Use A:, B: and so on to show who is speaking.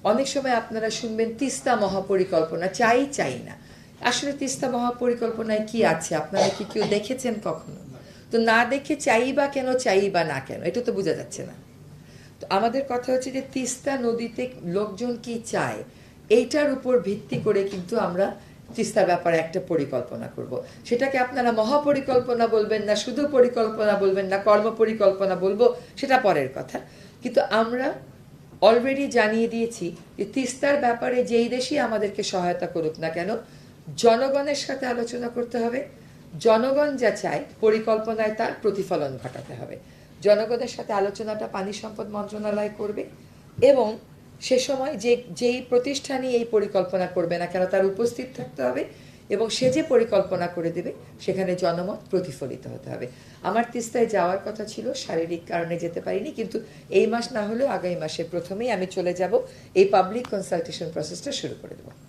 A: অনেক সময় আপনারা শুনবেন তিস্তা মহাপরিকল্পনা চাই চাই না। আসলে তিস্তা মহাপরিকল্পনায় কি আছে আপনারা কি কেউ দেখেছেন কখনো? তো না দেখে চাই বা কেন, চাই বা না কেন, এটা তো বোঝা যাচ্ছে না। তো আমাদের কথা হচ্ছে যে তিস্তা নদীতে লোকজন কি চায় এইটার উপর ভিত্তি করে কিন্তু আমরা তিস্তার ব্যাপারে একটা পরিকল্পনা করব। সেটাকে আপনারা মহাপরিকল্পনা বলবেন না, শুধু পরিকল্পনা বলবেন না, কর্ম পরিকল্পনা বলবো, সেটা পরের কথা। কিন্তু আমরা অলরেডি জানিয়ে দিয়েছি যে তিস্তার ব্যাপারে যেই দেশই আমাদেরকে সহায়তা করুক না কেন, জনগণের সাথে আলোচনা করতে হবে। জনগণ যা চায় পরিকল্পনায় তার প্রতিফলন ঘটাতে হবে। জনগণের সাথে আলোচনাটা পানি সম্পদ মন্ত্রণালয় করবে এবং সে সময় যেই প্রতিষ্ঠানই এই পরিকল্পনা করবে না কেন তার উপস্থিত থাকতে হবে এবং সে যে পরিকল্পনা করে দেবে সেখানে জনমত প্রতিফলিত হতে হবে। আমার তিস্তায় যাওয়ার কথা ছিল, শারীরিক কারণে যেতে পারিনি, কিন্তু এই মাস না হলেও আগামী মাসের প্রথমেই আমি চলে যাব, এই পাবলিক কনসালটেশন প্রসেসটা শুরু করে দেবো।